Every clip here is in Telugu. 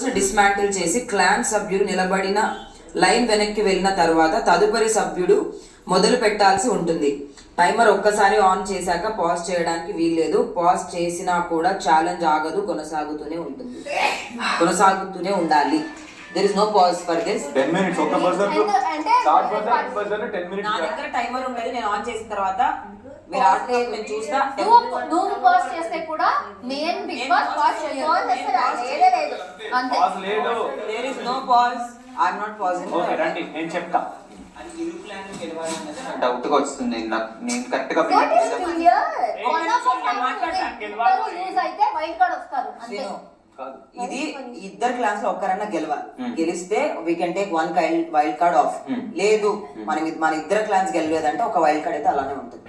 ని డిస్మాంటిల్ చేసి క్లాన్ సభ్యుడు నిలబడిన లైన్ వెనక్కి వెళ్ళిన తర్వాత తదుపరి సభ్యుడు మొదలు పెట్టాల్సి ఉంటుంది. టైమర్ ఒక్కసారి ఆన్ చేశాక పాజ్ చేయడానికి వీల్లేదు. పాజ్ చేసినా కూడా ఛాలెంజ్ ఆగదు, కొనసాగుతూనే ఉండాలి. There is no pause for this. 10 minutes ఒక బజర్ స్టార్ట్ బజర్ 10 minutes. నా దగ్గర టైమర్ ఉండేది, నేను ఆన్ చేసిన తర్వాత మీరు ఆడితే నేను చూస్తా. నువ్వు పాజ్ చేస్తే కూడా మెయిన్ బిగ్ బాస్ పాజ్ చేయలేదు. అంతే. పాజ్ లేదు. There is no pause. I am not pausing. Okay రండి నేను చెప్తా. డౌట్ గా వస్తుంది నాకు. నేను కరెక్ట్ గా ఇది ఇద్దరు క్లాస్ లో ఒక్కరన్నా గెలవాలి. గెలిస్తే we can take one wild card of. లేదు మన ఇద్దరు క్లాస్ గెలలేదంటే ఒక వైల్డ్ కార్డ్ అయితే అలానే ఉంటుంది.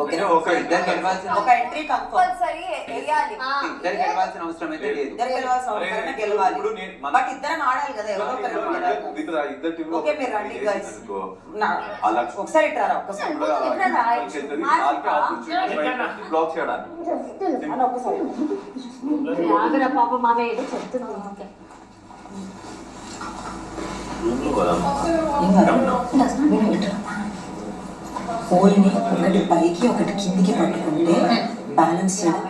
ఓకేనా? ఇద్దరు గెలవాల్సిన ఒక ఎంట్రీ కంపల్సరీ వేయాలి. ఇద్దరు గెలవాల్సిన అవసరం అయితే లేదు. ఇద్దరు గెలవాల్సిన అవసరం గెలవాలి. బట్ ఇద్దరం ఆడాలి కదా, ఎవరో ఒకరు గెలవాలి. ఓకే మీరు రండి గైస్. ఒకసారి ఇట్రారా, ఒక్కసారి బ్లాక్ చేయడానికి పాప మావే ఏదో చెప్తున్నాను. హోల్ని ఒకటి పైకి ఒకటి కిందికి పట్టుకుంటే బ్యాలెన్స్ చేయడం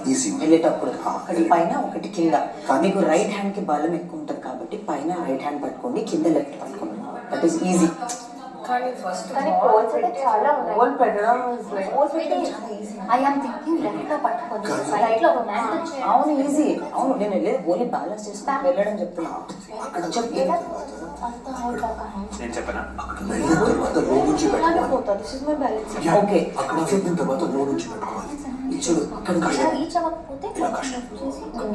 ఈజీ వెళ్ళేటప్పుడు. ఒకటి పైన ఒకటి కింద. మీకు రైట్ హ్యాండ్ కి బలం ఎక్కువ ఉంటుంది కాబట్టి పైన రైట్ హ్యాండ్ పట్టుకోండి, కింద లెఫ్ట్ పట్టుకోండి. That is easy. అవును ఈజీ. అవును నేను వెళ్ళేది ఓన్లీ బ్యాలెన్స్ చేస్తా వెళ్ళడం చెప్తున్నా. నేను చెప్పనా? ఓకే అక్కడ చెప్పిన తర్వాత లో నుంచి పెట్టుకోవాలి. చూడు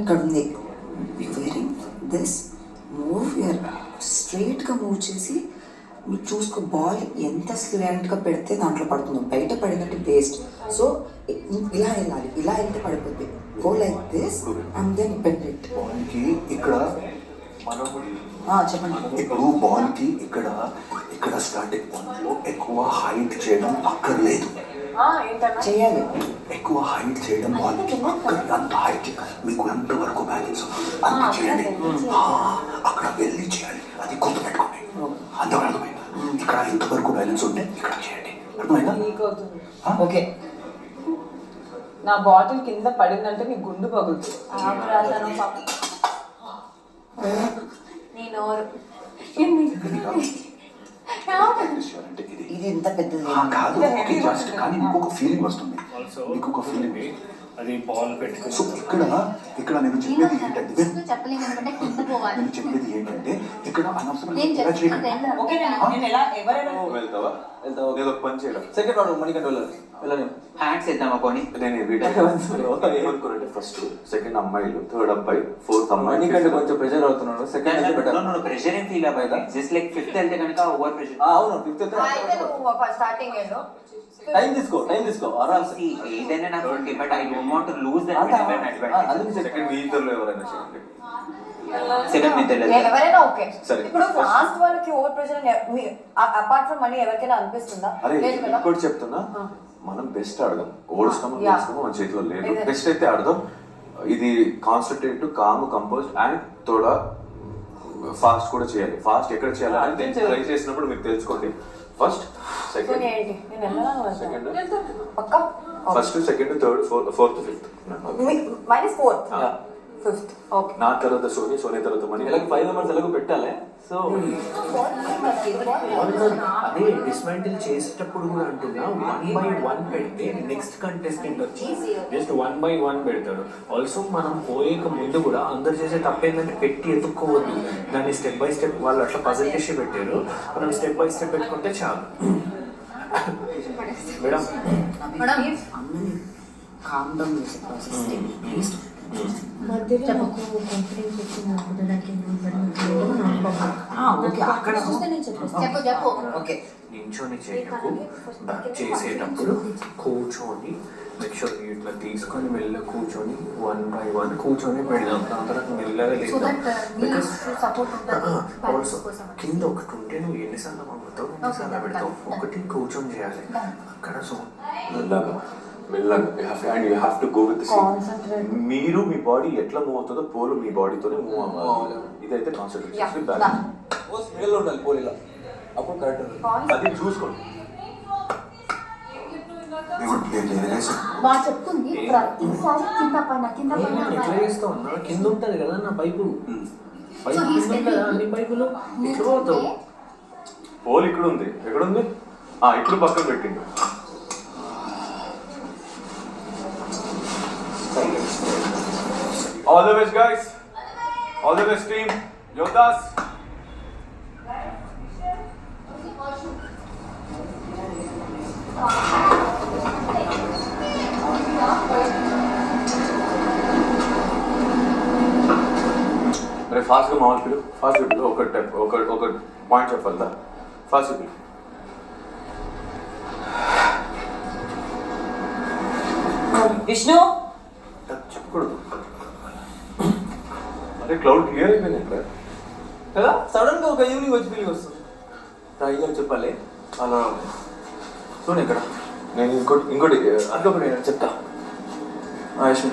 ఇక్కడ ఉంది. దిస్ మూవ్ స్ట్రైట్ గా మూవ్ చేసి మీరు చూసుకో. బాల్ ఎంత స్లాంట్ గా పెడితే దాంట్లో పడుతుందో. బయట పడినట్టు వేస్ట్. సో ఇలా వెళ్ళాలి, ఇలా వెళ్తే పడిపోద్ది. Go like this and then bend it. Ball కి ఇక్కడ చెప్పండి. ఇప్పుడు బాల్ కి ఇక్కడ స్టార్టింగ్ పాయింట్ లో ఎక్కువ హైట్ చేయడం అక్కర్లేదు. చేయాలి. ఎక్కువ హైట్ చేయడం బాల్ కి అంత హైట్ మీకు ఎంత వరకు బ్యాలెన్స్ అంత చేయండి. అక్కడ వెళ్ళి చేయాలి. అది గుర్తు పెట్టుకోండి. అర్థమైందా? ఇక్కడ ఎంతవరకు బ్యాలెన్స్ ఉంటే ఇక్కడ చేయండి. అర్థమైందా? ఓకే. నా బాటిల్ కింద పడిందంటే నీ గుండు పగులుతుంది. ఇది ఇంత పెద్దది కాదు. జస్ట్ కానీ ఇంకొక ఫీలింగ్ వస్తుంది. ఇంకొక ఫీలింగ్ అది బాల్ పెట్టుకో. సో ఇక్కడ నేను చెప్పేది ఏంటంటే ఇక్కడ వెళ్తావా? నేను ఒక పని చేయడం. సెకండ్ రౌండ్ మణికంఠ వెళ్ళను. హ్యాండ్స్ వేద్దామా పోనీ? నేను ఏమనుకోనంటే ఫస్ట్ సెకండ్ అమ్మాయిలు, థర్డ్ అబ్బాయి, ఫోర్త్ అమ్మాయి. మణికంఠ కొంచెం ప్రెషర్ అవుతున్నాడు. సెకండ్ ప్రెషర్ ఏం ఫీల్ అవ్వాలి. జస్ట్ లైక్ ఫిఫ్త్ వెళ్తే కనుక ఓవర్ ప్రెషర్. అవును ఫిఫ్త్ స్టార్టింగ్ టైం తీసుకో ఏదైనా నాకు okay. But I don't want to lose that advantage. Second మీ ఇద్దరులో ఎవరైనా చేయండి. సెకండ్ మీ ఇద్దరు ఎవరైనా ఓకే. సరే ఇప్పుడు లాస్ట్ వాళ్ళకి over pressure apart from money ఎవరికైనా అనిపిస్తుందా? అరే ఇంకోటి చెప్తున్నా, మనం బెస్ట్ ఆడదాం. ఓడిస్తామో గెలుస్తామో మన చేతిలో లేదు. బెస్ట్ అయితే ఆడదాం. ఇది కాన్సన్ట్రేటివ్, com, compose and Toda fast కూడా చేయాలి. ఫాస్ట్ ఎక్కడ చేయాలి అని ట్రై చేసినప్పుడు మీరు తెలుసుకోండి. First second third fourth fifth. నా తర్వాత సోనీ తర్వాత మనీ. 5 మెంబర్స్ ఎలాగో పెట్టాలి. సో అదే డిస్మాంటిల్ చేసేటప్పుడు కూడా అంటున్నా 1/1 పెడితే నెక్స్ట్ కంటెస్టెంట్ వచ్చి జస్ట్ 1/1 పెడతాడు. ఆల్సో మనం పోయేక ముందు కూడా అందరు చేసే తప్పేందంటే పెట్టి ఎత్తుక్కోవద్దు. దాన్ని స్టెప్ బై స్టెప్ వాళ్ళు అట్లా పజల్ చేసి పెట్టారు. మనం స్టెప్ బై స్టెప్ పెట్టుకుంటే చాలు. మేడం నించొని చేయకు. చేసేటప్పుడు కూర్చొని నెక్స్ట్ ఇట్లా తీసుకొని వెళ్ళి కూర్చొని 1/1 కూర్చొని పెడదాం. దాని తర్వాత మెల్లగా లేద్దాం. బికాస్ ఆల్సో కింద ఒకటి ఉంటే నువ్వు ఎన్నిసార్లు పంపుతావు, ఎన్నిసార్లు పెడతావు. ఒకటి కూర్చొని చేయాలి అక్కడ. సో మెల్లగా and you have to go with మీరు మీ బాడీ ఎట్లా మూవ్ అవుతుందో పోలు మీ బాడీతోనే మూవ్ అవ్వాలి. ఇదైతే కాన్సన్ట్రేషన్ బ్యాలెన్స్. స్మెల్ ఉండాలి పోలీలో, అప్పుడు కరెక్ట్. అది చూసుకోండి. వాళ్ళు చెప్తుంది ప్రతిసారి కింద పైన ఎట్లా చేస్తావు అన్న? కింద ఉంటది కదా నా పైపు, పైపు So he's కింద ఉంటుందా అన్ని పైపులు? ఎట్లా పోతావు? పోల్ ఇక్కడ ఉంది, ఎక్కడ ఉంది? ఇప్పుడు పక్కన పెట్టిండు. All the best guys, all the best team, Yodas. అరే ఫాస్ట్గా మామూలు పిలు, ఫాస్ట్గా పిలు. ఒక పాయింట్ చెప్పాలి, ఫాస్ట్గా పిలు. విష్ణు చెప్పకూడదు. అరే క్లౌడ్ క్లియర్ అయిపోయింది ఇక్కడ కదా, సడన్ గా ఒక ఈవినింగ్ వచ్చి ఫీలింగ్ వస్తుంది. అయ్యో చెప్పాలి అలా. చూడండి ఇక్కడ నేను ఇంకోటి అట్లా నేను చెప్తా. యశ్మి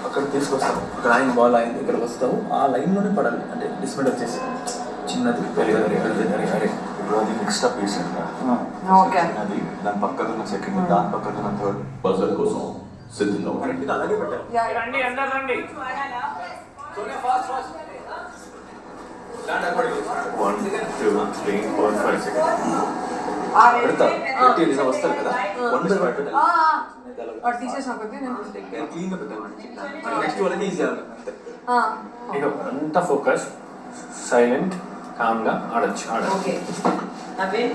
అక్కడ తీసుకొస్తావు, అక్కడ ఆయన బాల్ అయింది, ఇక్కడికి వస్తావు, ఆ లైన్లోనే పడాలి, అంటే డిస్మెంట్ వచ్చేసి చిన్నది. అరే ఇప్పుడు అది మిక్స్డ్ అప్ వేసాను. ఓకే. అది దాని పక్కన ఉన్న సెకండ్, దాని పక్కన ఉన్న థర్డ్ బజర్ కోసం సిద్ధంగా కరెక్ట్గా అలాగే పెట్టాలి. రండి అందరు రండి. 1 2 3 4 5 seconds. పెడతా పెట్టి ఇలా వస్తారు కదా, 1 by 1 పెట్టాలి. వాడు తీసేసిన కొద్దీ నేను క్లీన్ గా పెట్టాలి. నెక్స్ట్ వాళ్ళకి ఈజీ అవ్వాలి అంతే. ఇక అంత ఫోకస్, సైలెంట్, కామ్గా ఆడచ్చు. ఓకే. నవీన్